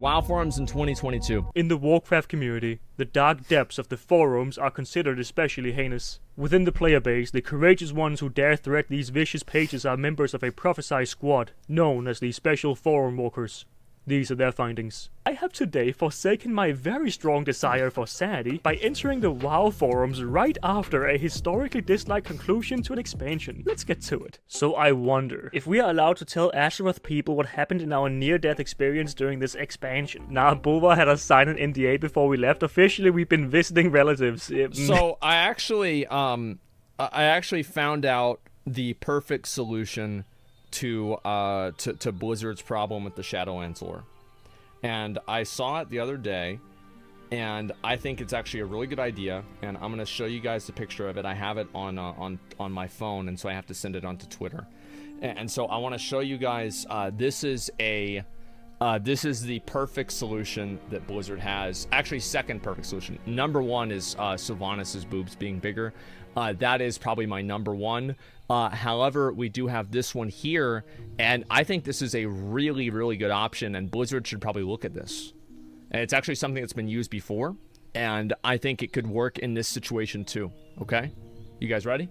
WoW Forums in 2022. In the Warcraft community, the dark depths of the forums are considered especially heinous. Within the player base, the courageous ones who dare threat these vicious pages are members of a prophesied squad, known as the Special Forum Walkers. These are their findings. I have today forsaken my very strong desire for sanity by entering the WoW forums right after a historically disliked conclusion to an expansion. Let's get to it. So I wonder if we are allowed to tell Azeroth people what happened in our near-death experience during this expansion. Nah, Bulwa had us sign an NDA before we left. Officially, we've been visiting relatives. So I actually found out the perfect solution to Blizzard's problem with the Shadowlands lore. And I saw it the other day, and I think it's actually a really good idea, and I'm going to show you guys the picture of it. I have it on my phone, and so I have to send it onto Twitter. And so I want to show you guys, this is the perfect solution that Blizzard has. Actually, second perfect solution. Number one is Sylvanas' boobs being bigger. That is probably my number one. However, we do have this one here, and I think this is a really, really good option, and Blizzard should probably look at this. And it's actually something that's been used before, and I think it could work in this situation too. Okay? You guys ready?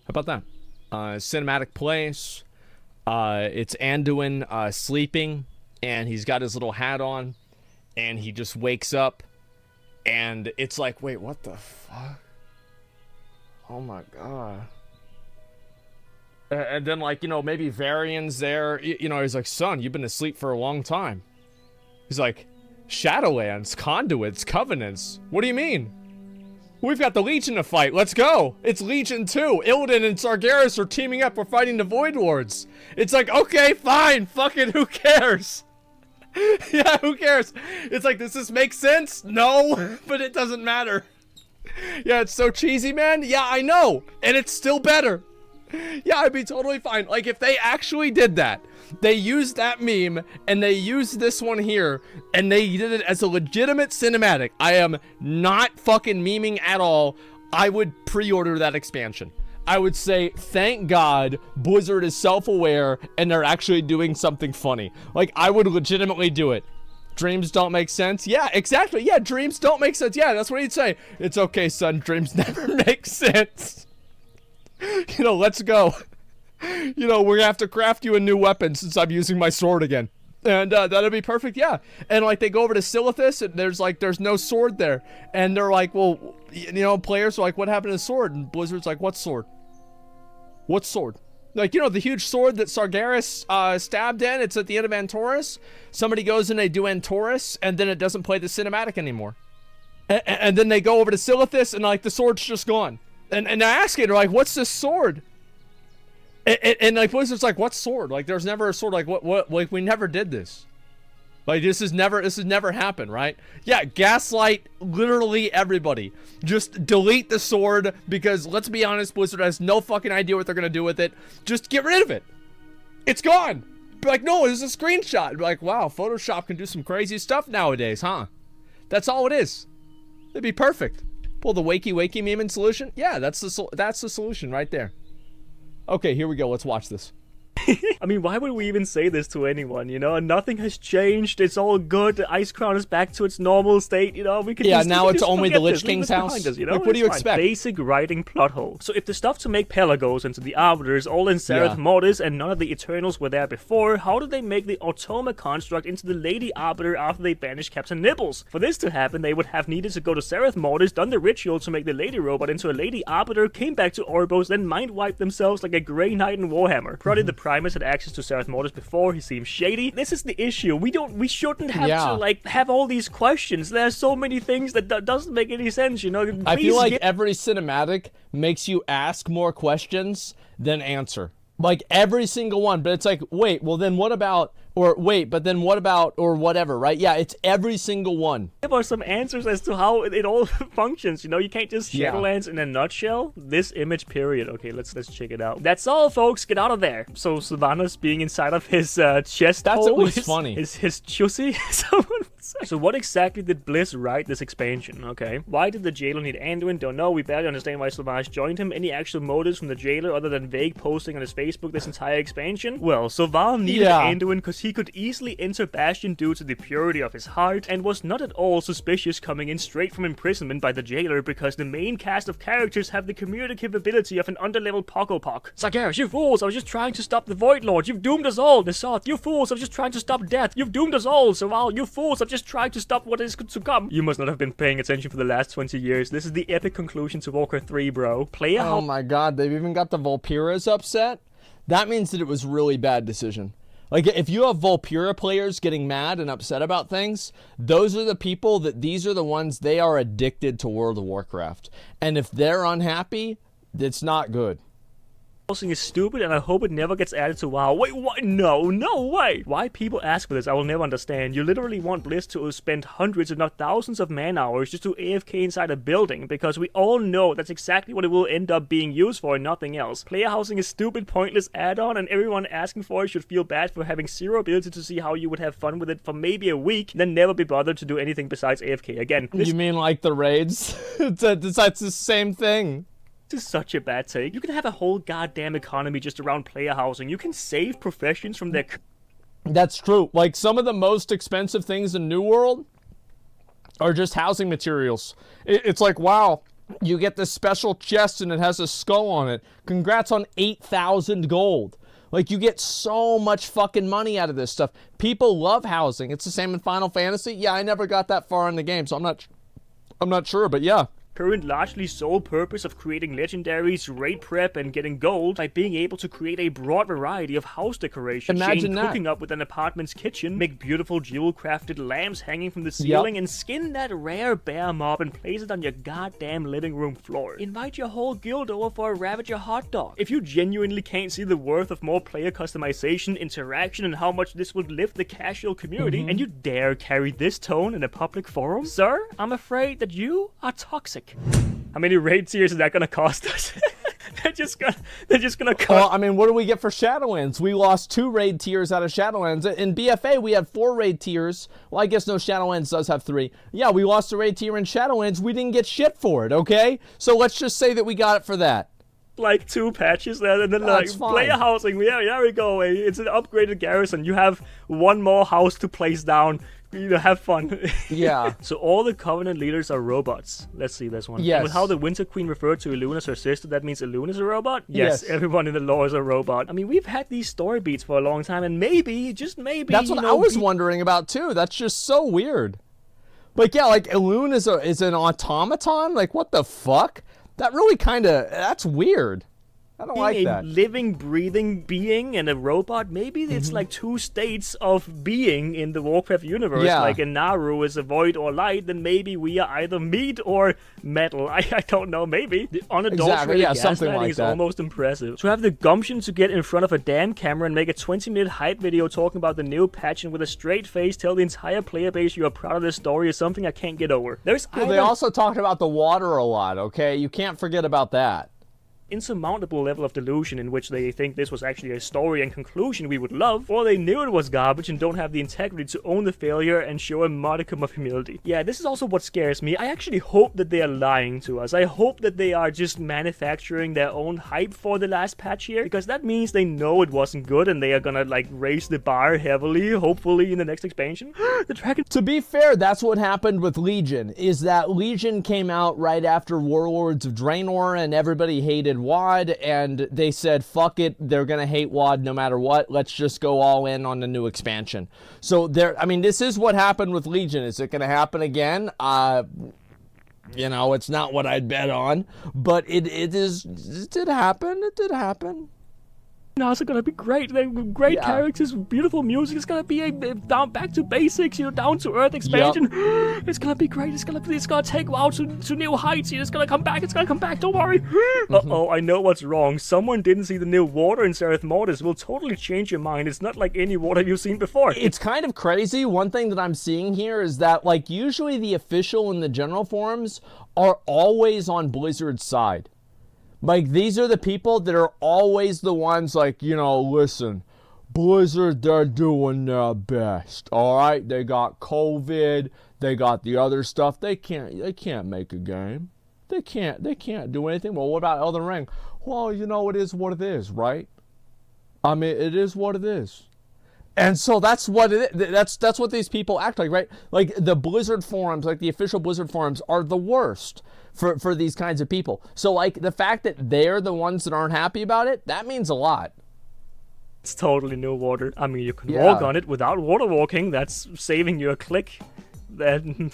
How about that? Cinematic place. It's Anduin sleeping, and he's got his little hat on, and he just wakes up. And it's like, wait, what the fuck? Oh my god. And then, like, you know, maybe Varian's there. You know, he's like, son, you've been asleep for a long time. He's like, Shadowlands, Conduits, Covenants. What do you mean? We've got the Legion to fight. Let's go. It's Legion 2. Illidan and Sargeras are teaming up. We're fighting the Void Lords. It's like, okay, fine. Fucking who cares? Yeah, who cares? It's like, does this make sense? No, but it doesn't matter. Yeah, it's so cheesy, man. Yeah, I know. And it's still better. Yeah, I'd be totally fine. Like, if they actually did that, they used that meme, and they used this one here, and they did it as a legitimate cinematic. I am not fucking memeing at all. I would pre-order that expansion. I would say, thank God Blizzard is self-aware and they're actually doing something funny. Like, I would legitimately do it. Dreams don't make sense? Yeah, exactly. Yeah, dreams don't make sense. Yeah, that's what he'd say. It's okay, son. Dreams never make sense. You know, let's go. You know, we're gonna have to craft you a new weapon since I'm using my sword again. And that'd be perfect, yeah. And like they go over to Silithus and there's no sword there. And they're like, well, you know, players are like, what happened to the sword? And Blizzard's like, what sword? What sword? Like, you know, the huge sword that Sargeras stabbed in, it's at the end of Antorus. Somebody goes and they do Antorus, and then it doesn't play the cinematic anymore. And then they go over to Silithus, and like the sword's just gone. And I ask it, they're like, what's this sword? And like Blizzard's like, what sword? Like, there's never a sword. Like, what? Like, we never did this. Like, this has never happened, right? Yeah, gaslight literally everybody. Just delete the sword, because let's be honest, Blizzard has no fucking idea what they're gonna do with it. Just get rid of it. It's gone. Be like, no, it's a screenshot. Be like, wow, Photoshop can do some crazy stuff nowadays, huh? That's all it is. It'd be perfect. Pull the wakey meme in solution. Yeah, that's the solution right there. Okay, here we go. Let's watch this. I mean, why would we even say this to anyone, you know? Nothing has changed. It's all good. The Ice Crown is back to its normal state, you know? We could now it's only the Lich King's house. Us, you know? Like, what do you expect? Basic writing plot hole. So if the stuff to make Pelagos into the Arbiters all in Sereth Mortis and none of the Eternals were there before, how did they make the Automa construct into the Lady Arbiter after they banished Captain Nibbles? For this to happen, they would have needed to go to Sereth Mortis, done the ritual to make the Lady Robot into a Lady Arbiter, came back to Orbos, then mind-wiped themselves like a Grey Knight in Warhammer. Provided the Primus had access to Sereth Mortis before, he seems shady. This is the issue. We shouldn't have to, like, have all these questions. There's so many things that doesn't make any sense, you know? I feel like every cinematic makes you ask more questions than answer. Like, every single one. But it's like, wait, well then what about, or wait, but then what about, or whatever, right? Yeah, it's every single one. There are some answers as to how it all functions, you know? You can't just Shadowlands in a nutshell. This image, period. Okay, let's check it out. That's all, folks. Get out of there. So Sylvanas being inside of his chest That's hole at least funny. Is his chussy? Someone So what exactly did Bliss write this expansion, okay? Why did the jailer need Anduin? Don't know. We barely understand why Slavage joined him. Any actual motives from the jailer other than vague posting on his Facebook this entire expansion? Well, so Val needed Anduin because he could easily enter Bastion due to the purity of his heart, and was not at all suspicious coming in straight from imprisonment by the jailer because the main cast of characters have the communicative ability of an underleveled Pokopok. Sargeras, you fools! I was just trying to stop the Void Lord. You've doomed us all. Nassath, you fools! I was just trying to stop death. You've doomed us all. Soval, you fools! I've just tried to stop what is to come. You must not have been paying attention for the last 20 years. This is the epic conclusion to Warcraft 3, bro. Oh my god, they've even got the Vulpiras upset? That means that it was a really bad decision. Like, if you have Vulpira players getting mad and upset about things, those are the people these are the ones, they are addicted to World of Warcraft. And if they're unhappy, it's not good. Housing is stupid, and I hope it never gets added to WoW. Wait, what? No way! Why people ask for this, I will never understand. You literally want Bliss to spend hundreds, if not thousands of man-hours just to AFK inside a building, because we all know that's exactly what it will end up being used for and nothing else. Player housing is stupid, pointless add-on, and everyone asking for it should feel bad for having zero ability to see how you would have fun with it for maybe a week, then never be bothered to do anything besides AFK. Again, You mean like the raids? That's the same thing. This is such a bad take. You can have a whole goddamn economy just around player housing. You can save professions from their... That's true. Like, some of the most expensive things in New World are just housing materials. It's like, wow, you get this special chest and it has a skull on it. Congrats on 8,000 gold. Like, you get so much fucking money out of this stuff. People love housing. It's the same in Final Fantasy. Yeah, I never got that far in the game, so I'm not sure, but yeah. Current largely sole purpose of creating legendaries, raid prep, and getting gold by being able to create a broad variety of house decoration. Imagine that. Cooking up with an apartment's kitchen, make beautiful jewel-crafted lamps hanging from the ceiling, and skin that rare bear mob and place it on your goddamn living room floor. Invite your whole guild over for a Ravager hot dog. If you genuinely can't see the worth of more player customization, interaction, and how much this would lift the casual community, and you dare carry this tone in a public forum, sir, I'm afraid that you are toxic. How many raid tiers is that gonna cost us? they're just gonna cost. Well, I mean, what do we get for Shadowlands? We lost 2 raid tiers out of Shadowlands. In BFA, we had 4 raid tiers. Well, I guess no, Shadowlands does have 3. Yeah, we lost a raid tier in Shadowlands. We didn't get shit for it, okay? So let's just say that we got it for that. Like 2 patches there, and then like player housing. Yeah, there we go. It's an upgraded garrison. You have 1 more house to place down. You know, have fun. Yeah. So all the Covenant leaders are robots. Let's see this one. Yes. With how the Winter Queen referred to Elune as her sister, that means Elune is a robot? Yes. Everyone in the lore is a robot. I mean, we've had these story beats for a long time, and maybe, just maybe, that's what I was wondering about too. That's just so weird. Like, yeah, like Elune is an automaton? Like, what the fuck? That really that's weird. I don't like that. A living, breathing being and a robot, maybe it's like 2 states of being in the Warcraft universe. Yeah. Like a Naru is a void or light, then maybe we are either meat or metal. I don't know, maybe. The unadulterated gaslighting is almost impressive. To have the gumption to get in front of a damn camera and make a 20-minute hype video talking about the new patch and with a straight face tell the entire player base you are proud of this story is something I can't get over. They also talked about the water a lot, okay? You can't forget about that. Insurmountable level of delusion in which they think this was actually a story and conclusion we would love, or they knew it was garbage and don't have the integrity to own the failure and show a modicum of humility. Yeah, this is also what scares me. I actually hope that they are lying to us. I hope that they are just manufacturing their own hype for the last patch here, because that means they know it wasn't good and they are gonna like raise the bar heavily, hopefully in the next expansion. The dragon. To be fair, that's what happened with Legion, is that Legion came out right after Warlords of Draenor and everybody hated WoD, and they said, fuck it, they're gonna hate WoD no matter what, let's just go all in on the new expansion. So this is what happened with Legion. Is it gonna happen again? You know, it's not what I'd bet on, but it did happen. No, it's gonna be great. They're great characters, beautiful music. It's gonna be a down back to basics, down to earth expansion. Yep. It's gonna be great. It's gonna take WoW to new heights. It's gonna come back. Don't worry. Uh-oh, I know what's wrong. Someone didn't see the new water in Sereth Mortis. Will totally change your mind. It's not like any water you've seen before. It's kind of crazy. One thing that I'm seeing here is that, like, usually the official and the general forums are always on Blizzard's side. Like, these are the people that are always the ones like, listen, Blizzard, they're doing their best. All right, they got COVID, they got the other stuff. They can't make a game. They can't do anything. Well, what about Elden Ring? Well, you know, it is what it is, right? I mean, it is what it is. And so that's what it is. That's what these people act like, right? Like the Blizzard forums, like the official Blizzard forums, are the worst for these kinds of people. So like the fact that they're the ones that aren't happy about it, that means a lot. It's totally new water. I mean, you can walk on it without water walking. That's saving you a click. Then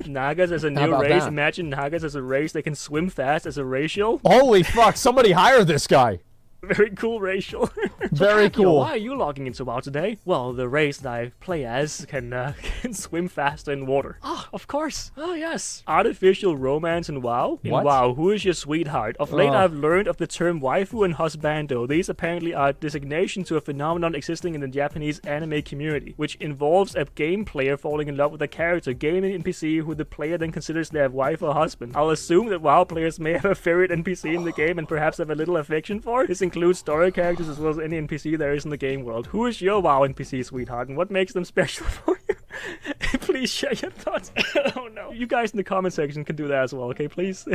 Nagas as a new race. That? Imagine Nagas as a race. They can swim fast as a racial. Holy fuck! Somebody hire this guy. Very cool racial. Very cool. Why are you logging into WoW today? Well, the race that I play as can swim faster in water. Ah, of course. Oh, yes. Artificial romance in WoW? In WoW, who is your sweetheart? Of late, I've learned of the term waifu and husbando. These apparently are designations to a phenomenon existing in the Japanese anime community, which involves a game player falling in love with a character, game NPC, who the player then considers their wife or husband. I'll assume that WoW players may have a favorite NPC in the game and perhaps have a little affection for. This includes story characters as well as any NPC there is in the game world. Who is your WoW NPC, sweetheart, and what makes them special for you? Please share your thoughts. Oh no. You guys in the comment section can do that as well, okay, please?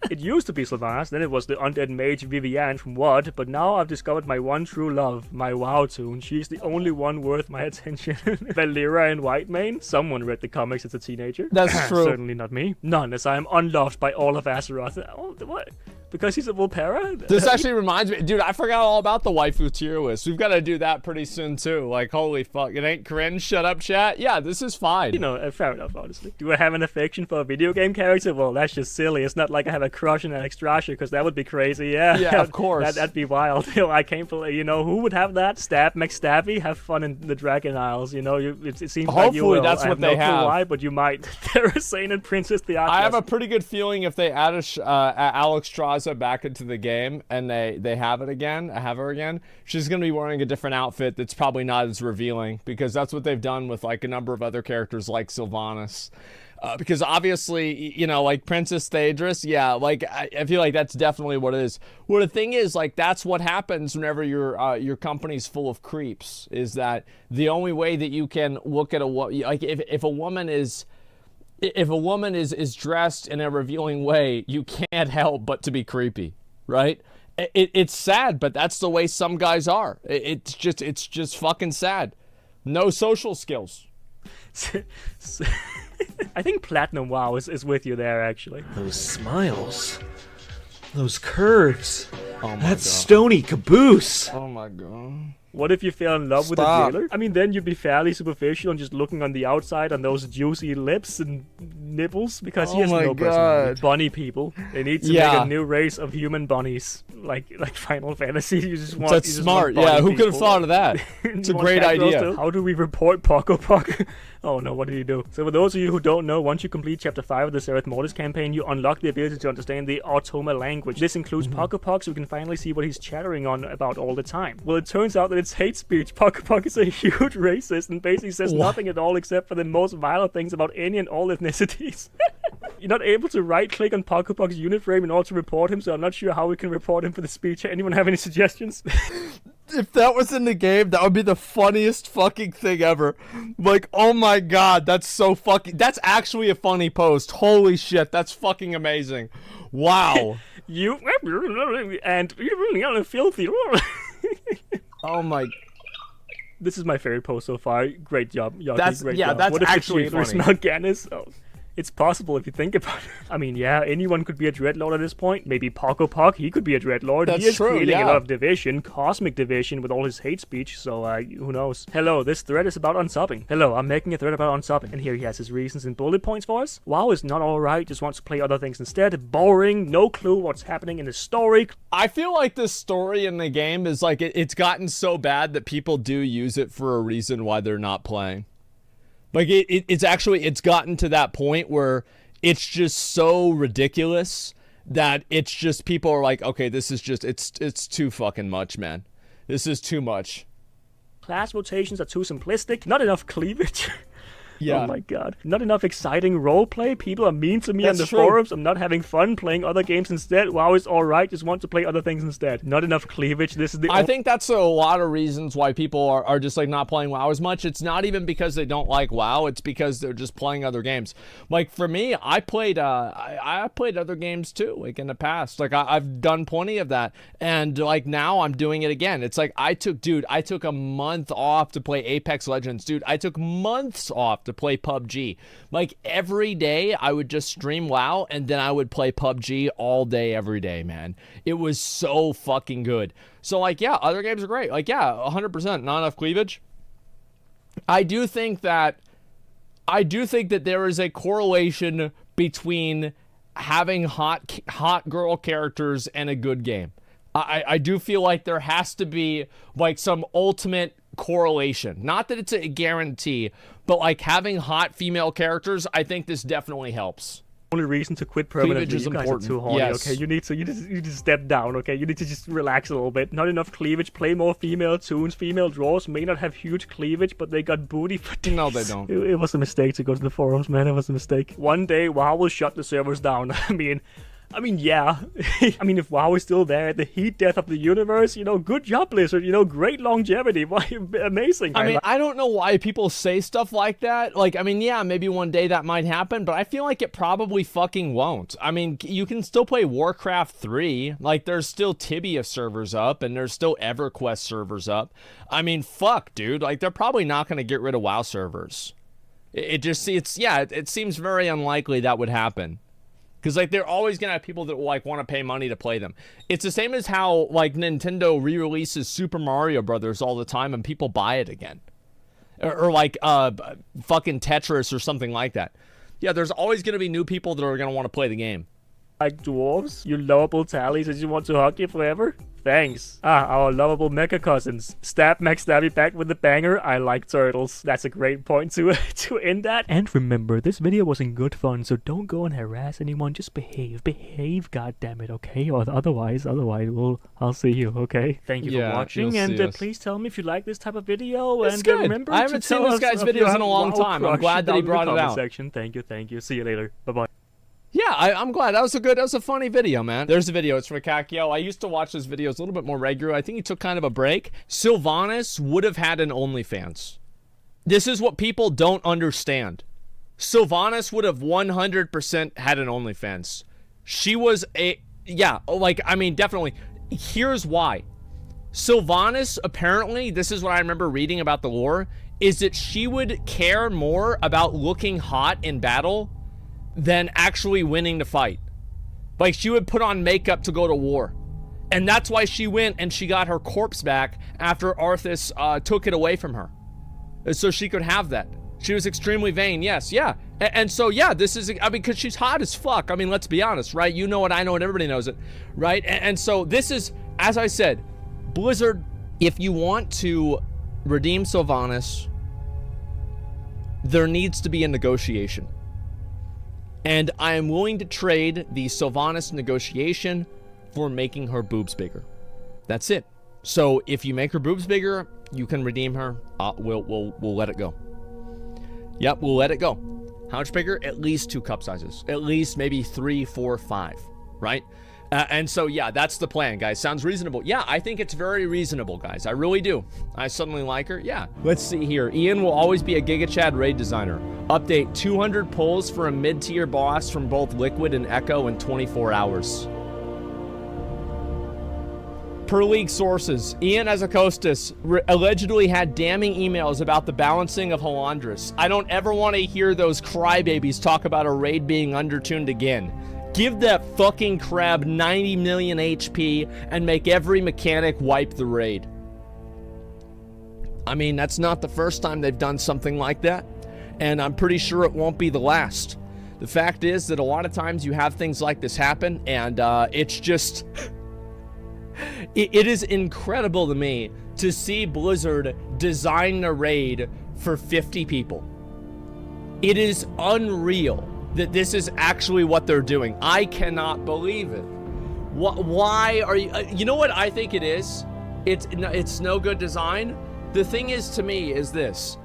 It used to be Sylvanas, then it was the undead mage Vivienne from WoD, but now I've discovered my one true love, my WoW tune. She's the only one worth my attention. Valera in Whitemane? Someone read the comics as a teenager. That's true. Certainly not me. None, as I am unloved by all of Azeroth. Oh, what? Because he's a Volpera? This actually reminds me, dude, I forgot all about the waifu tier list. We've got to do that pretty soon too. Like, holy fuck, it ain't cringe, shut up chat. Yeah, this is fine. You know, fair enough, honestly. Do I have an affection for a video game character? Well, that's just silly. It's not like I have a crush on Alex Strasher, because that would be crazy, yeah. Yeah, of course. That'd be wild. You know, I can't believe, you know, who would have that? Stab McStabby? Have fun in the Dragon Isles, you know, it seems hopefully like you will. That's what they have. I have no clue why, but you might. Terrasane and Princess Theatras. I have a pretty good feeling if they add Alex Straza back into the game and they have her again, she's gonna be wearing a different outfit that's probably not as revealing, because that's what they've done with like a number of other characters like Sylvanas. Because obviously, you know, like Princess Theatras, yeah, like I feel like that's definitely what it is. Well, the thing is, like, that's what happens whenever your company's full of creeps, is that the only way that you can look at if a woman is dressed in a revealing way, you can't help but to be creepy, right? It's sad, but that's the way some guys are. It's just fucking sad. No social skills. I think Platinum WoW is with you there, actually. Those smiles. Those curves. Oh my that God. stony caboose. Oh my God. What if you fell in love with a jailer? I mean, then you'd be fairly superficial and just looking on the outside on those juicy lips and nipples, because he has no personality. Bunny people. They need to make a new race of human bunnies, like Final Fantasy. You just want. That's smart. Yeah, who could have thought of that? It's a great idea. How do we report Poco Poco? Oh no, what did he do? So for those of you who don't know, once you complete Chapter 5 of the Seraph Mortis campaign, you unlock the ability to understand the Automa language. This includes Poco Poco, so we can finally see what he's chattering on about all the time. Well, it turns out that it's hate speech. Poco Poco is a huge racist and basically says nothing at all except for the most violent things about any and all ethnicities. You're not able to right-click on Poco Poco's unit frame in order to report him, so I'm not sure how we can report him for the speech. Anyone have any suggestions? If that was in the game, that would be the funniest fucking thing ever. Like, oh my God, that's so fucking... That's actually a funny post. Holy shit, that's fucking amazing. Wow. You... And you're really filthy. Oh my... This is my favorite post so far. Great job, Yaki. That's, great yeah, job. that's what if actually the funny. Smell Gannis? Oh. It's possible if you think about it. I mean, yeah, anyone could be a Dreadlord at this point. Maybe Poco Poc, he could be a Dreadlord. That's he is true, creating yeah. a lot of division, cosmic division with all his hate speech, so who knows. Hello, this thread is about unsubbing. Hello, I'm making a thread about unsubbing. And here he has his reasons and bullet points for us. WoW is not alright, just wants to play other things instead. Boring, no clue what's happening in the story. I feel like the story in the game is like, it's gotten so bad that people do use it for a reason why they're not playing. Like, it's gotten to that point where it's just so ridiculous that it's just, people are like, okay, this is just, it's too fucking much, man. This is too much. Class rotations are too simplistic, not enough cleavage. Yeah. Oh my god. Not enough exciting roleplay. People are mean to me on That's the true. forums. I'm not having fun playing other games instead. WoW is alright, just want to play other things instead. Not enough cleavage. This is the I think that's a lot of reasons why people are just like not playing WoW as much. It's not even because they don't like WoW. It's because they're just playing other games. Like for me, I played I played other games too, like in the past. Like I've done plenty of that, and like now I'm doing it again. It's like I took a month off to play Apex Legends, dude. I took months off to play PUBG. Like every day I would just stream WoW and then I would play PUBG all day every day, man. It was so fucking good. So like yeah, other games are great. Like yeah, 100% not enough cleavage. I do think that there is a correlation between having hot girl characters and a good game. I do feel like there has to be like some ultimate correlation. Not that it's a guarantee, but like having hot female characters, I think this definitely helps. only reason to quit permanently. Cleavage is you guys important. are too horny, Yes. okay? You need to step down, okay? You need to just relax a little bit. Not enough cleavage. Play more female tunes. Female draws may not have huge cleavage, but they got booty for days. No, they don't. It was a mistake to go to the forums, man. It was a mistake. One day, WoW will shut the servers down. I mean, yeah. I mean, if WoW is still there at the heat death of the universe, good job, Blizzard. Great longevity. Why, amazing. I mean, I don't know why people say stuff like that. Like, I mean, yeah, maybe one day that might happen, but I feel like it probably fucking won't. I mean, you can still play Warcraft 3. Like, there's still Tibia servers up, and there's still EverQuest servers up. I mean, fuck, dude. Like, they're probably not going to get rid of WoW servers. It seems very unlikely that would happen. Because, like, they're always going to have people that, like, want to pay money to play them. It's the same as how, like, Nintendo re-releases Super Mario Brothers all the time and people buy it again. Or like, fucking Tetris or something like that. Yeah, there's always going to be new people that are going to want to play the game. Like dwarves, you lovable tallies that you want to hug you forever? Thanks. Our lovable mecha cousins. Stab Max Stabby back with the banger. I like turtles. That's a great point to end that. And remember, this video wasn't good fun, so don't go and harass anyone. Just behave. Behave, goddammit, okay? Or otherwise, I'll see you, okay? Thank you for watching, and please tell me if you like this type of video. It's and good. Remember I haven't seen this guy's videos in a long time. I'm glad that he brought it out. Thank you. See you later. Bye-bye. Yeah, I'm glad. That was a funny video, man. There's a video. It's from Kakio. I used to watch his videos a little bit more regular. I think he took kind of a break. Sylvanas would have had an OnlyFans. This is what people don't understand. Sylvanas would have 100% had an OnlyFans. She was definitely. Here's why. Sylvanas, apparently, this is what I remember reading about the lore, is that she would care more about looking hot in battle than actually winning the fight. Like, she would put on makeup to go to war. And that's why she went and she got her corpse back after Arthas took it away from her. So she could have that. She was extremely vain, yes, yeah. And so, yeah, this is, because she's hot as fuck. I mean, let's be honest, right? You know it, I know it, everybody knows it, right? And so this is, as I said, Blizzard, if you want to redeem Sylvanas, there needs to be a negotiation. And I am willing to trade the Sylvanas negotiation for making her boobs bigger. That's it. So if you make her boobs bigger, you can redeem her. We'll let it go. Yep, we'll let it go. How much bigger? At least 2 cup sizes. At least maybe 3, 4, 5, right? And so, yeah, that's the plan, guys. Sounds reasonable. Yeah, I think it's very reasonable, guys. I really do. I suddenly like her. Yeah. Let's see here. Ian will always be a Giga Chad raid designer. Update 200 pulls for a mid-tier boss from both Liquid and Echo in 24 hours. Per league sources, Ion Hazzikostas allegedly had damning emails about the balancing of Halandris. I don't ever want to hear those crybabies talk about a raid being undertuned again. Give that fucking crab 90 million HP and make every mechanic wipe the raid. I mean, that's not the first time they've done something like that, and I'm pretty sure it won't be the last. The fact is that a lot of times you have things like this happen, and it's just... it is incredible to me to see Blizzard design a raid for 50 people. It is unreal that this is actually what they're doing. I cannot believe it. Why are you... you know what I think it is? It's no good design. The thing is, to me, is this.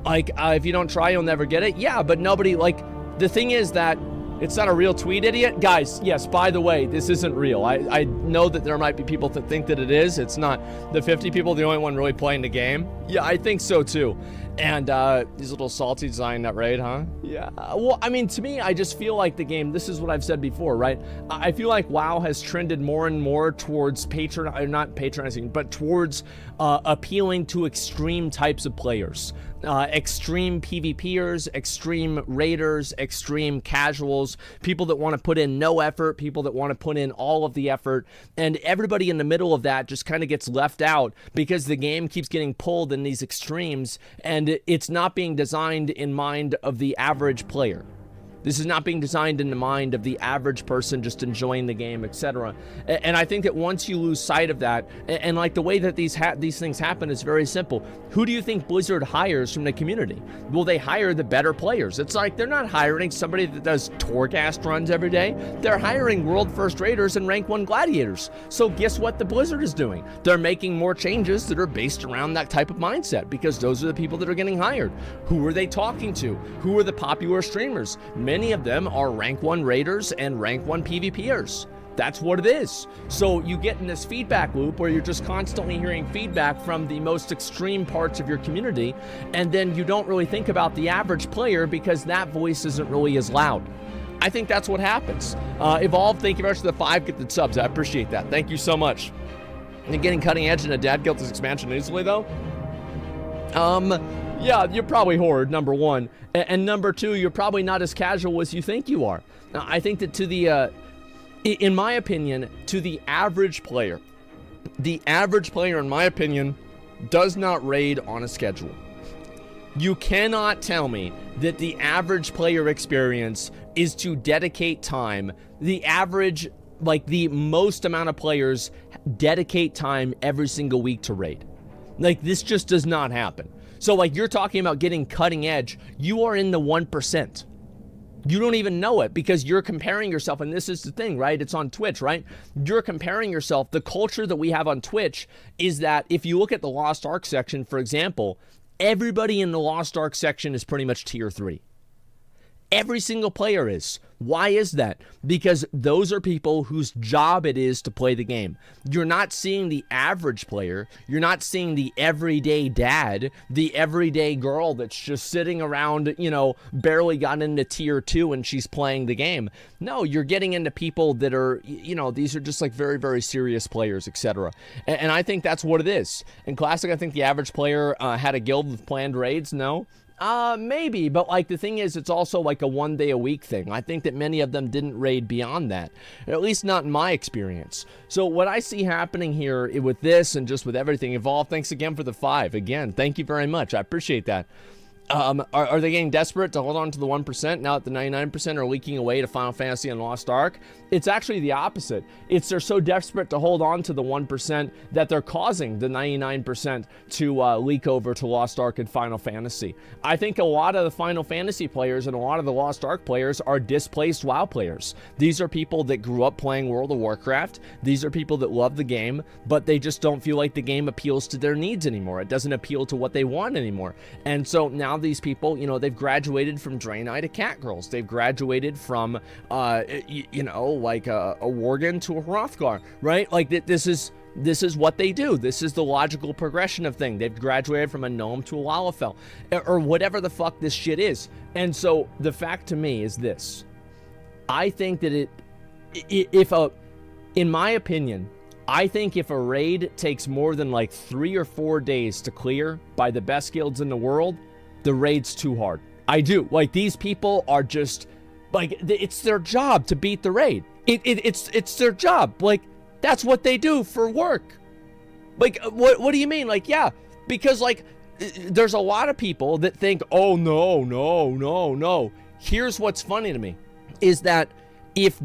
Like, if you don't try, you'll never get it. Yeah, but nobody, like, the thing is that it's not a real tweet, idiot. Guys, yes, by the way, this isn't real. I know that there might be people that think that it is. It's not. The 50 people, the only one really playing the game. Yeah, I think so too. And these little salty design that raid, huh? Yeah. Well, I mean, to me, I just feel like the game, this is what I've said before, right? I feel like WoW has trended more and more towards not patronizing, but towards appealing to extreme types of players. Extreme PvPers, extreme raiders, extreme casuals, people that want to put in no effort, people that want to put in all of the effort, and everybody in the middle of that just kind of gets left out because the game keeps getting pulled in these extremes, and it's not being designed in mind of the average player. This is not being designed in the mind of the average person just enjoying the game, etc. And I think that once you lose sight of that, and like the way that these things happen is very simple. Who do you think Blizzard hires from the community? Well, they hire the better players. It's like they're not hiring somebody that does Torghast runs every day. They're hiring world first raiders and rank 1 gladiators. So guess what the Blizzard is doing? They're making more changes that are based around that type of mindset, because those are the people that are getting hired. Who are they talking to? Who are the popular streamers? Many of them are rank 1 raiders and rank 1 PvPers. That's what it is. So you get in this feedback loop where you're just constantly hearing feedback from the most extreme parts of your community, and then you don't really think about the average player because that voice isn't really as loud. I think that's what happens. Evolve, thank you very much for the 5 gifted subs. I appreciate that. Thank you so much. And getting cutting edge in a dad guilt this expansion easily though? Yeah, you're probably Horde, number 1. And number 2, you're probably not as casual as you think you are. Now, I think that to the, in my opinion, to the average player, in my opinion, does not raid on a schedule. You cannot tell me that the average player experience is to dedicate time. The average, like the most amount of players dedicate time every single week to raid. Like, this just does not happen. So, like, you're talking about getting cutting edge. You are in the 1%. You don't even know it because you're comparing yourself, and this is the thing, right? It's on Twitch, right? You're comparing yourself. The culture that we have on Twitch is that if you look at the Lost Ark section, for example, everybody in the Lost Ark section is pretty much tier 3. Every single player is. Why is that? Because those are people whose job it is to play the game. You're not seeing the average player. You're not seeing the everyday dad, the everyday girl that's just sitting around, you know, barely got into tier 2 and she's playing the game. No, you're getting into people that are, you know, these are just like very, very serious players, etc. And I think that's what it is. In Classic, I think the average player had a guild with planned raids. No. Maybe, but like the thing is, it's also like a 1 day a week thing. I think that many of them didn't raid beyond that, at least not in my experience. So what I see happening here with this and just with everything Evolve, thanks again for the 5. Again, thank you very much. I appreciate that. Are they getting desperate to hold on to the 1% now that the 99% are leaking away to Final Fantasy and Lost Ark? It's actually the opposite. They're so desperate to hold on to the 1% that they're causing the 99% to leak over to Lost Ark and Final Fantasy. I think a lot of the Final Fantasy players and a lot of the Lost Ark players are displaced WoW players. These are people that grew up playing World of Warcraft. These are people that love the game, but they just don't feel like the game appeals to their needs anymore. It doesn't appeal to what they want anymore. And so now these people, you know, they've graduated from Draenei to Catgirls. They've graduated from, you know, like a Worgen to a Hrothgar, right? Like this is what they do. This is the logical progression of thing. They've graduated from a gnome to a Lalafell, or whatever the fuck this shit is. And so the fact to me is this: I think that in my opinion, I think if a raid takes more than like 3 or 4 days to clear by the best guilds in the world, the raid's too hard. I do. Like, these people are just, like, it's their job to beat the raid. It's their job. Like, that's what they do for work. Like, what do you mean? Like, yeah, because, like, there's a lot of people that think, oh, no. Here's what's funny to me, is that if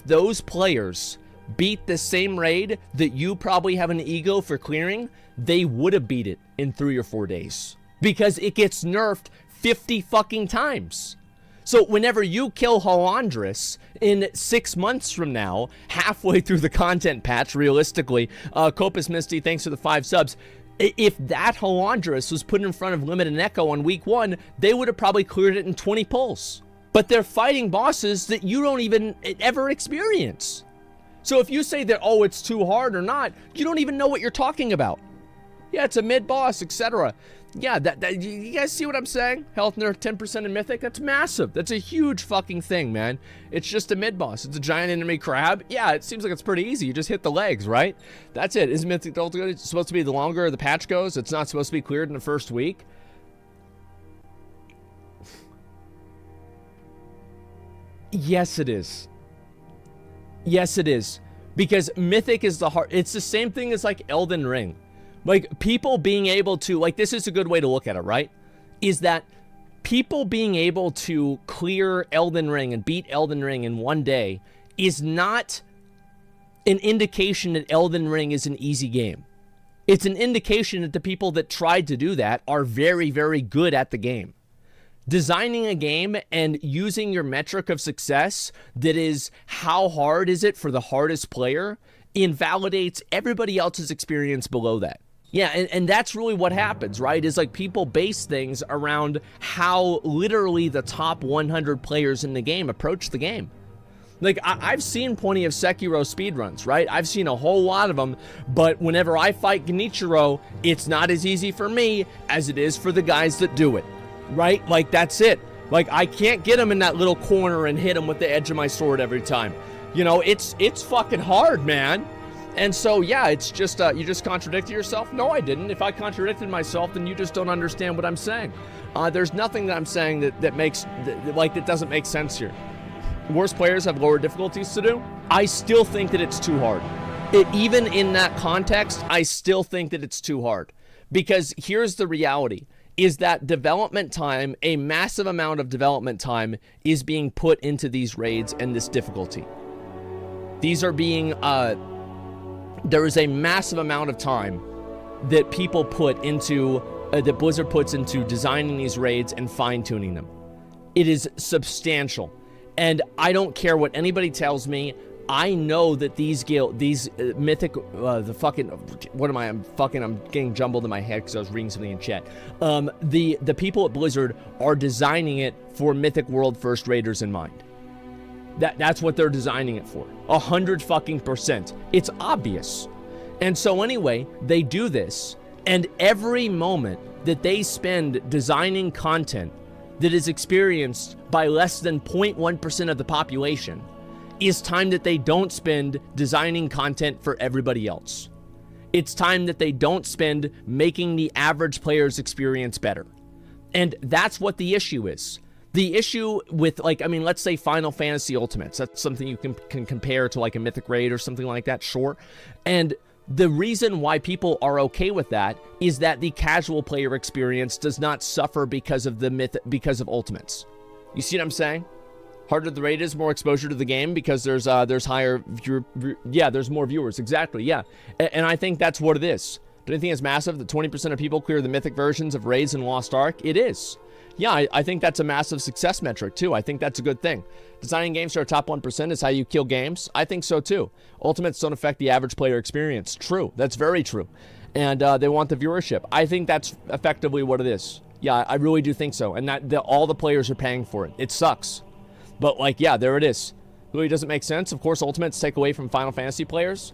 those players beat the same raid that you probably have an ego for clearing, they would have beat it in 3 or 4 days. Because it gets nerfed 50 fucking times. So whenever you kill Halandris in 6 months from now, halfway through the content patch, realistically, Copus Misty, thanks for the 5 subs, If that Halandris was put in front of Limit and Echo on week 1, they would have probably cleared it in 20 pulls. But they're fighting bosses that you don't even ever experience. So if you say that, oh, it's too hard or not, you don't even know what you're talking about. Yeah, it's a mid-boss, etc. Yeah, you guys see what I'm saying? Health nerf 10% in Mythic? That's massive. That's a huge fucking thing, man. It's just a mid-boss. It's a giant enemy crab. Yeah, it seems like it's pretty easy. You just hit the legs, right? That's it. Isn't Mythic Ultimate supposed to be the longer the patch goes? It's not supposed to be cleared in the first week? Yes, it is. Yes, it is. Because Mythic is the heart. It's the same thing as like Elden Ring. Like, people being able to, like, this is a good way to look at it, right? Is that people being able to clear Elden Ring and beat Elden Ring in one day is not an indication that Elden Ring is an easy game. It's an indication that the people that tried to do that are very, very good at the game. Designing a game and using your metric of success that is how hard is it for the hardest player invalidates everybody else's experience below that. Yeah, and that's really what happens, right? Is like people base things around how literally the top 100 players in the game approach the game. Like, I've seen plenty of Sekiro speedruns, right? I've seen a whole lot of them, but whenever I fight Genichiro, it's not as easy for me as it is for the guys that do it. Right? Like, that's it. Like, I can't get him in that little corner and hit him with the edge of my sword every time. You know, it's fucking hard, man. And so, yeah, it's just, you just contradicted yourself? No, I didn't. If I contradicted myself, then you just don't understand what I'm saying. There's nothing that I'm saying that doesn't make sense here. Worse players have lower difficulties to do? I still think that it's too hard. Even in that context, I still think that it's too hard. Because here's the reality. Is that development time, a massive amount of development time is being put into these raids and this difficulty. These are being, there is a massive amount of time that people put into, that Blizzard puts into designing these raids and fine-tuning them. It is substantial. And I don't care what anybody tells me. I know that these mythic, I'm getting jumbled in my head because I was reading something in chat. The people at Blizzard are designing it for Mythic World First Raiders in mind. That's what they're designing it for. 100%. It's obvious. And so anyway, they do this, and every moment that they spend designing content that is experienced by less than 0.1% of the population is time that they don't spend designing content for everybody else. It's time that they don't spend making the average player's experience better. And that's what the issue is. The issue with, let's say Final Fantasy Ultimates. That's something you can compare to like a Mythic Raid or something like that, sure. And the reason why people are okay with that is that the casual player experience does not suffer because of Ultimates. You see what I'm saying? Harder the raid is, more exposure to the game because there's higher there's more viewers. Exactly, yeah. And I think that's what it is. Do you think it's massive that 20% of people clear the mythic versions of raids in Lost Ark? It is. Yeah, I think that's a massive success metric too. I think that's a good thing. Designing games for a top 1% is how you kill games. I think so too. Ultimates don't affect the average player experience. True. That's very true. And they want the viewership. I think that's effectively what it is. Yeah, I really do think so. And that all the players are paying for it. It sucks. But yeah, there it is. Really doesn't make sense. Of course, Ultimates take away from Final Fantasy players.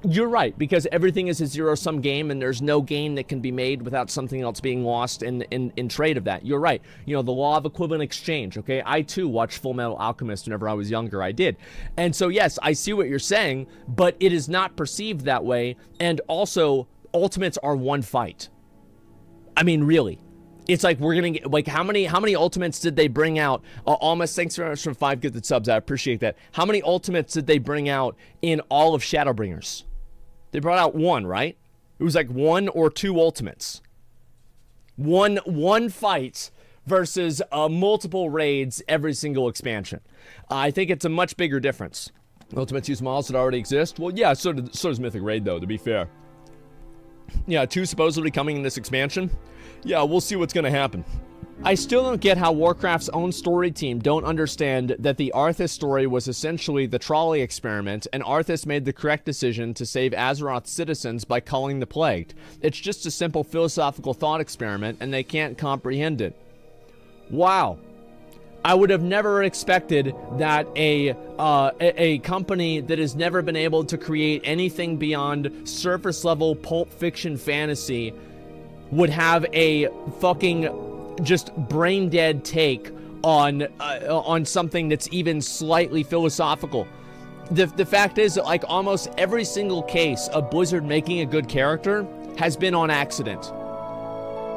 You're right, because everything is a zero-sum game, and there's no gain that can be made without something else being lost in trade of that. You're right. You know, the law of equivalent exchange, okay? I, too, watched Full Metal Alchemist whenever I was younger. I did. And so, yes, I see what you're saying, but it is not perceived that way. And also, Ultimates are one fight. I mean, really. It's like we're gonna get, how many Ultimates did they bring out? Almost, thanks very much for 5 gifted subs. I appreciate that. How many Ultimates did they bring out in all of Shadowbringers? They brought out 1, right? It was like 1 or 2 Ultimates. One fight versus multiple raids every single expansion. I think it's a much bigger difference. Ultimates use models that already exist. Well, yeah, so does Mythic Raid, though, to be fair. Yeah, 2 supposedly coming in this expansion. Yeah, we'll see what's going to happen. I still don't get how Warcraft's own story team don't understand that the Arthas story was essentially the trolley experiment, and Arthas made the correct decision to save Azeroth's citizens by culling the plagued. It's just a simple philosophical thought experiment, and they can't comprehend it. Wow. I would have never expected that a company that has never been able to create anything beyond surface level pulp fiction fantasy would have a fucking just brain dead take on something that's even slightly philosophical. The fact is that like almost every single case of Blizzard making a good character has been on accident.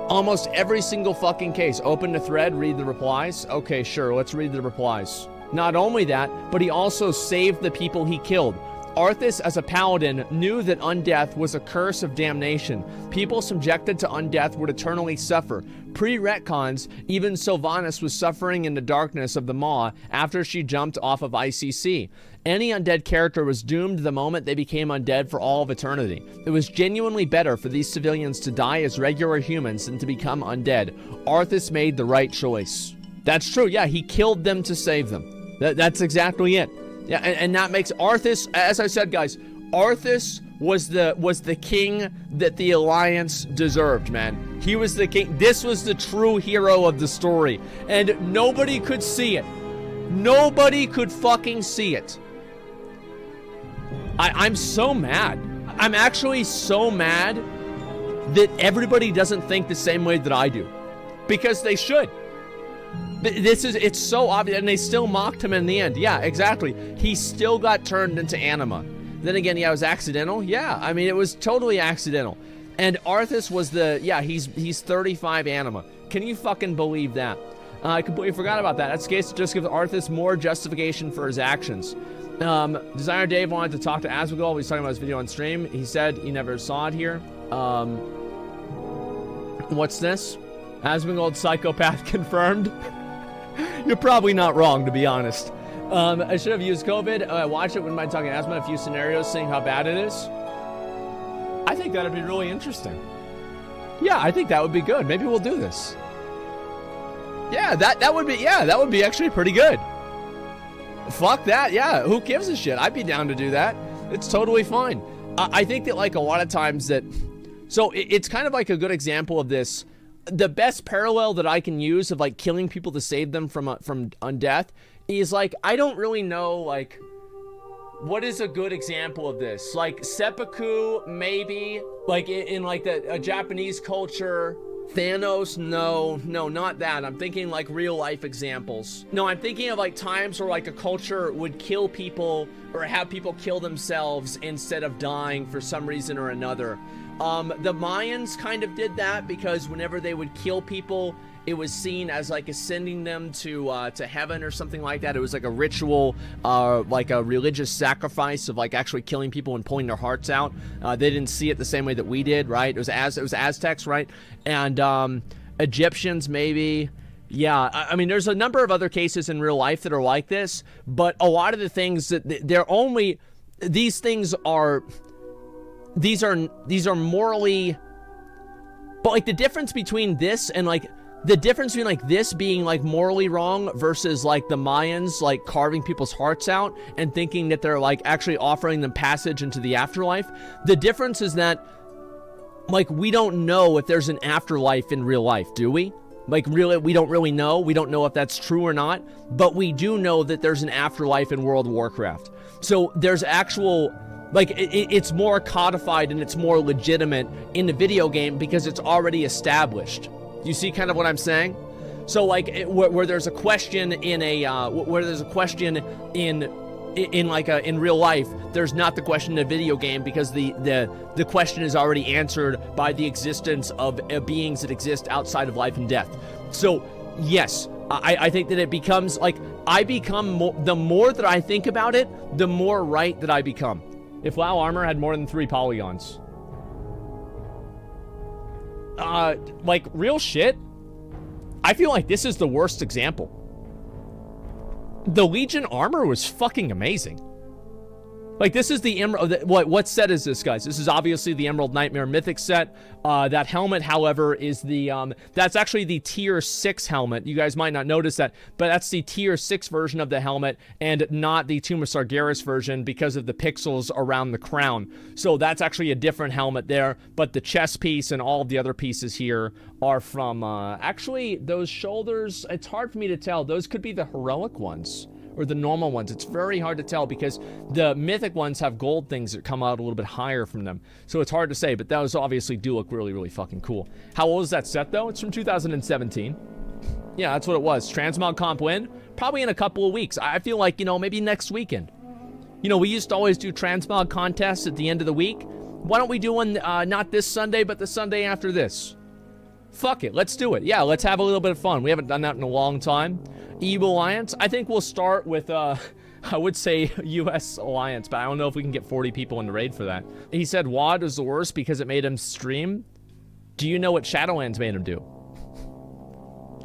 Almost every single fucking case. Open the thread, read the replies. Okay, sure, let's read the replies. Not only that, but he also saved the people he killed. Arthas, as a paladin, knew that undeath was a curse of damnation. People subjected to undeath would eternally suffer. Pre-retcons, even Sylvanas was suffering in the darkness of the Maw after she jumped off of ICC. Any undead character was doomed the moment they became undead for all of eternity. It was genuinely better for these civilians to die as regular humans than to become undead. Arthas made the right choice. That's true, yeah, he killed them to save them. That's exactly it. Yeah, and that makes Arthas, as I said, guys, Arthas was the king that the Alliance deserved, man. He was the king. This was the true hero of the story, and nobody could see it. Nobody could fucking see it. I'm so mad. I'm actually so mad that everybody doesn't think the same way that I do, because they should. It's so obvious, and they still mocked him in the end. Yeah, exactly. He still got turned into anima. Then again, yeah, it was accidental. Yeah, I mean, it was totally accidental. And Arthas was he's 35 anima. Can you fucking believe that? I completely forgot about that. That's the case to just give Arthas more justification for his actions. Designer Dave wanted to talk to Asmongold. He's talking about his video on stream. He said he never saw it here. What's this? Asmongold psychopath confirmed. You're probably not wrong, to be honest. I should have used COVID. I watched it when I talking to Asma, a few scenarios, seeing how bad it is. I think that'd be really interesting. Yeah, I think that would be good. Maybe we'll do this. Yeah, that would be actually pretty good. Fuck that, yeah. Who gives a shit? I'd be down to do that. It's totally fine. I think that like a lot of times that, so it's kind of like a good example of this. The best parallel that I can use of like killing people to save them from undeath is like, I don't really know like what is a good example of this. Like seppuku, maybe like in like a Japanese culture. Thanos, no, not that. I'm thinking like real life examples. No, I'm thinking of like times where like a culture would kill people or have people kill themselves instead of dying for some reason or another. The Mayans kind of did that because whenever they would kill people, it was seen as like ascending them to heaven or something like that. It was like a ritual, like a religious sacrifice of like actually killing people and pulling their hearts out. They didn't see it the same way that we did, right? It was Aztecs, right? And Egyptians, maybe. Yeah, I mean, there's a number of other cases in real life that are like this, but a lot of the things that these things are morally, but like the difference between this and like the difference between like this being like morally wrong versus like the Mayans like carving people's hearts out and thinking that they're like actually offering them passage into the afterlife. The difference is that like we don't know if there's an afterlife in real life, do we? Like really, we don't really know. We don't know if that's true or not, but we do know that there's an afterlife in World of Warcraft. So there's actual, like it's more codified and it's more legitimate in the video game because it's already established. You see kind of what I'm saying? So like where there's a question in in real life, there's not the question in a video game because the question is already answered by the existence of beings that exist outside of life and death. So yes, I think that it becomes like the more that I think about it, the more right that I become. If WoW armor had more than 3 polygons. Like, real shit, I feel like this is the worst example. The Legion armor was fucking amazing. Like, this is the Emerald... What set is this, guys? This is obviously the Emerald Nightmare Mythic set. That helmet, however, is the... that's actually the Tier 6 helmet. You guys might not notice that, but that's the Tier 6 version of the helmet and not the Tomb of Sargeras version because of the pixels around the crown. So that's actually a different helmet there, but the chest piece and all of the other pieces here are from... actually, those shoulders, it's hard for me to tell. Those could be the heroic ones. Or the normal ones. It's very hard to tell because the mythic ones have gold things that come out a little bit higher from them. So it's hard to say, but those obviously do look really, really fucking cool. How old is that set, though? It's from 2017. Yeah, that's what it was. Transmog comp win? Probably in a couple of weeks. I feel like, you know, maybe next weekend. You know, we used to always do transmog contests at the end of the week. Why don't we do one, not this Sunday, but the Sunday after this? Fuck it, let's do it. Yeah, let's have a little bit of fun. We haven't done that in a long time. EU Alliance, I think we'll start with, I would say US Alliance, but I don't know if we can get 40 people in the raid for that. He said WoD was the worst because it made him stream. Do you know what Shadowlands made him do?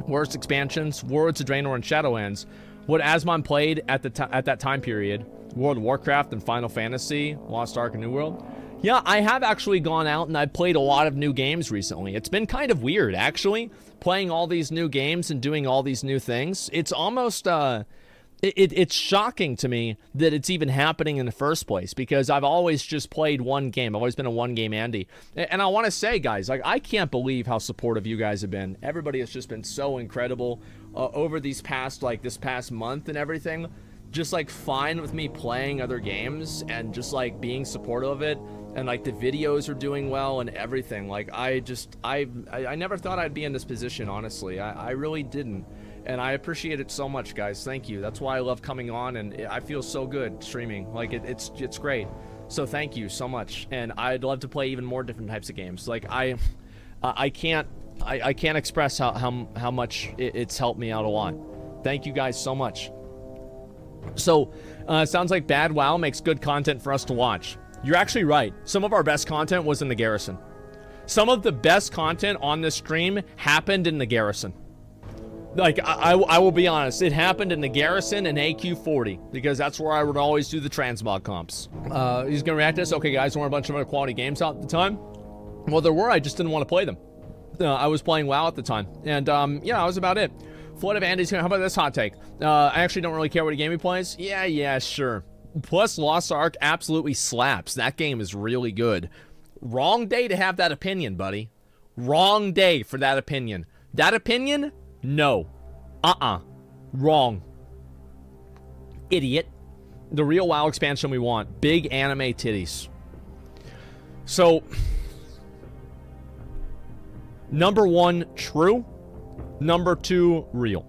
Worst expansions, Worlds of Draenor and Shadowlands. What Asmon played at that time period, World of Warcraft and Final Fantasy, Lost Ark and New World. Yeah, I have actually gone out and I've played a lot of new games recently. It's been kind of weird, actually, playing all these new games and doing all these new things. It's almost, it's shocking to me that it's even happening in the first place because I've always just played one game. I've always been a one-game Andy. And I want to say, guys, like, I can't believe how supportive you guys have been. Everybody has just been so incredible over these past, like, this past month and everything. Just, like, fine with me playing other games and just, like, being supportive of it. And, like, the videos are doing well and everything. Like, I never thought I'd be in this position, honestly. I really didn't. And I appreciate it so much, guys. Thank you. That's why I love coming on, and I feel so good streaming. Like, it's great. So thank you so much. And I'd love to play even more different types of games. Like, I can't express how much it's helped me out a lot. Thank you guys so much. So, sounds like Bad WoW makes good content for us to watch. You're actually right. Some of our best content was in the Garrison. Some of the best content on this stream happened in the Garrison. Like, I will be honest. It happened in the Garrison and AQ40, because that's where I would always do the transmog comps. He's gonna react to this. Okay, guys, there weren't a bunch of other quality games out at the time. Well, there were. I just didn't want to play them. I was playing WoW at the time. And, yeah, that was about it. Flood of Andy's here. How about this hot take? I actually don't really care what game he plays. Yeah, sure. Plus, Lost Ark absolutely slaps. That game is really good. Wrong day to have that opinion, buddy. Wrong day for that opinion. That opinion? No. Wrong. Idiot. The real WoW expansion we want. Big anime titties. So, number one, true. Number two, real.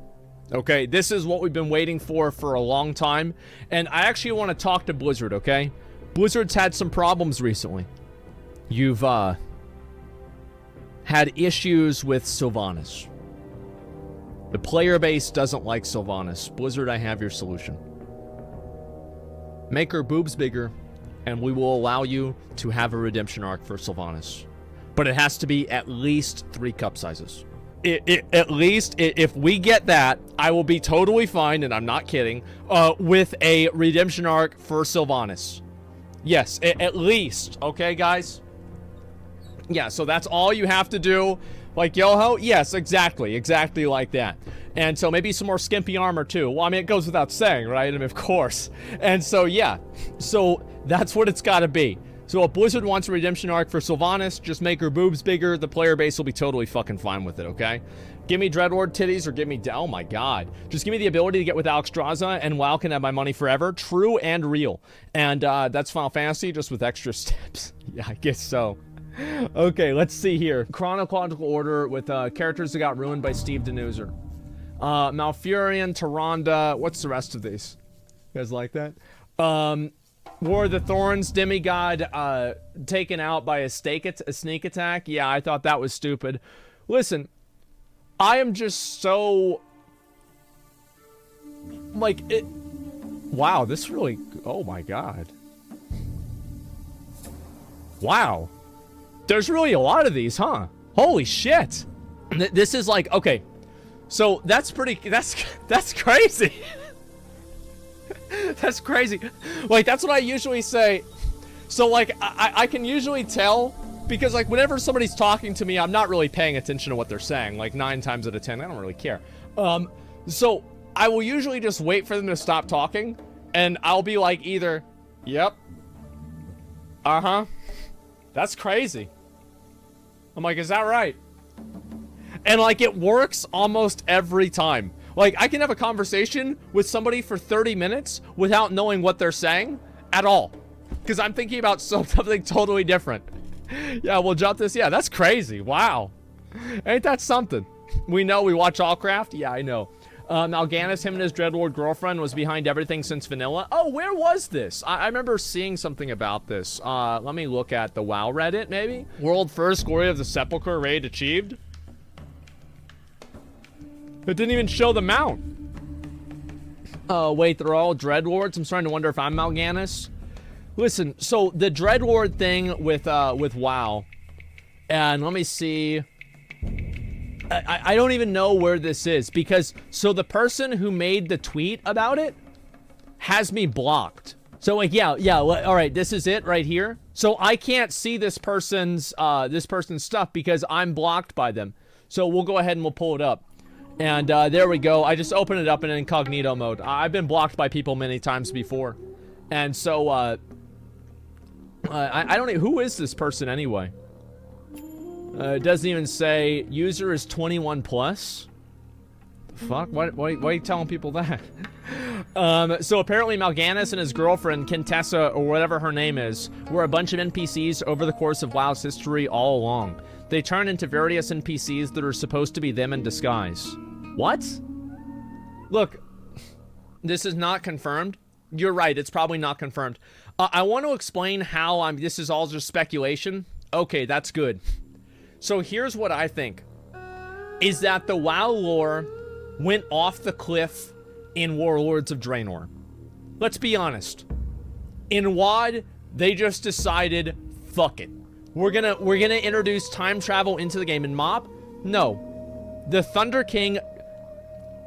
Okay, this is what we've been waiting for a long time. And I actually want to talk to Blizzard, okay? Blizzard's had some problems recently. You've, had issues with Sylvanas. The player base doesn't like Sylvanas. Blizzard, I have your solution. Make her boobs bigger, and we will allow you to have a redemption arc for Sylvanas. But it has to be at least 3 cup sizes. At least, if we get that, I will be totally fine, and I'm not kidding, with a redemption arc for Sylvanas. Yes, at least. Okay, guys? Yeah, so that's all you have to do. Like Yoho? Yes, exactly like that. And so maybe some more skimpy armor, too. Well, I mean, it goes without saying, right? I mean, of course. And so, yeah. So, that's what it's gotta be. So if Blizzard wants a redemption arc for Sylvanas, just make her boobs bigger. The player base will be totally fucking fine with it, okay? Give me Dreadlord titties or give me... Oh my god. Just give me the ability to get with Alexstrasza and WoW can have my money forever. True and real. And that's Final Fantasy, just with extra steps. Yeah, I guess so. Okay, let's see here. Chronological order with characters that got ruined by Steve Danuser. Malfurion, Tyrande. What's the rest of these? You guys like that? War of the Thorns, Demigod, taken out by a sneak attack. Yeah, I thought that was stupid. Listen, I am just so... Like, it... Wow, this really... Oh my god. Wow. There's really a lot of these, huh? Holy shit. This is like... Okay. So, that's pretty... That's crazy. That's crazy. Like, that's what I usually say. So, like, I can usually tell, because, like, whenever somebody's talking to me, I'm not really paying attention to what they're saying. Like, 9 times out of 10, I don't really care. So, I will usually just wait for them to stop talking, and I'll be like, either, yep, uh-huh, that's crazy. I'm like, is that right? And, like, it works almost every time. Like, I can have a conversation with somebody for 30 minutes without knowing what they're saying at all. Because I'm thinking about something totally different. Yeah, we'll drop this. Yeah, that's crazy. Wow. Ain't that something? We know we watch Warcraft. Yeah, I know. Mal'Ganis, him and his Dreadlord girlfriend, was behind everything since vanilla. Oh, where was this? I remember seeing something about this. Let me look at the WoW Reddit, maybe. World first Glory of the Sepulchre raid achieved. It didn't even show the mount. Oh, wait, they're all Dreadlords? I'm starting to wonder if I'm Mal'Ganis. Listen, so the Dreadlord thing with WoW, and let me see. I don't even know where this is, because, so the person who made the tweet about it has me blocked. So, like, yeah, all right, this is it right here. So I can't see this person's stuff because I'm blocked by them. So we'll go ahead and we'll pull it up. And there we go. I just opened it up in incognito mode. I've been blocked by people many times before. And so, I don't know, who is this person anyway? It doesn't even say user is 21 plus. The fuck? Why are you telling people that? So apparently Mal'Ganis and his girlfriend, Contessa, or whatever her name is, were a bunch of NPCs over the course of WoW's history all along. They turn into various NPCs that are supposed to be them in disguise. What? Look, this is not confirmed. You're right, it's probably not confirmed. I want to explain how this is all just speculation. Okay, that's good. So here's what I think. Is that the WoW lore went off the cliff in Warlords of Draenor. Let's be honest. In WoD, they just decided, fuck it. We're gonna introduce time travel into the game. In MoP, no. The Thunder King...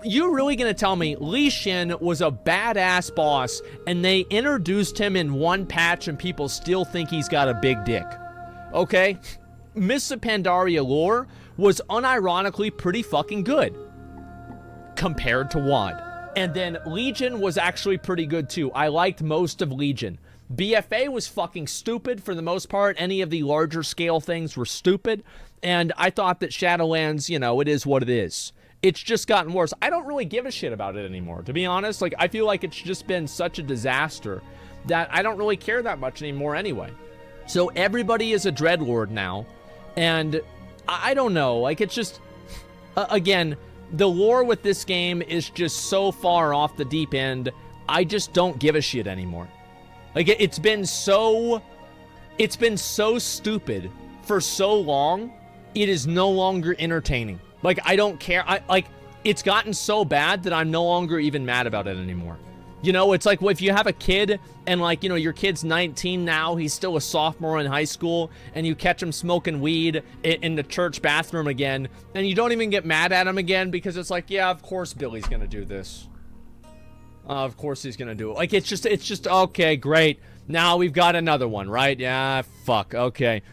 You really gonna tell me Li Shin was a badass boss and they introduced him in one patch and people still think he's got a big dick? Okay? Mists of Pandaria lore was unironically pretty fucking good compared to WoD. And then Legion was actually pretty good too. I liked most of Legion. BFA was fucking stupid for the most part. Any of the larger scale things were stupid. And I thought that Shadowlands, you know, it is what it is. It's just gotten worse. I don't really give a shit about it anymore, to be honest. Like, I feel like it's just been such a disaster that I don't really care that much anymore anyway. So everybody is a Dreadlord now. And I don't know, like, it's just, again, the lore with this game is just so far off the deep end, I just don't give a shit anymore. Like, it's been so stupid for so long, it is no longer entertaining. Like, I don't care, it's gotten so bad that I'm no longer even mad about it anymore. You know, it's like, well, if you have a kid and, like, you know, your kid's 19 now, he's still a sophomore in high school, and you catch him smoking weed in the church bathroom again, and you don't even get mad at him again because it's like, yeah, of course Billy's gonna do this. Of course he's gonna do it. Like, it's just, okay, great. Now we've got another one, right? Yeah, fuck, okay.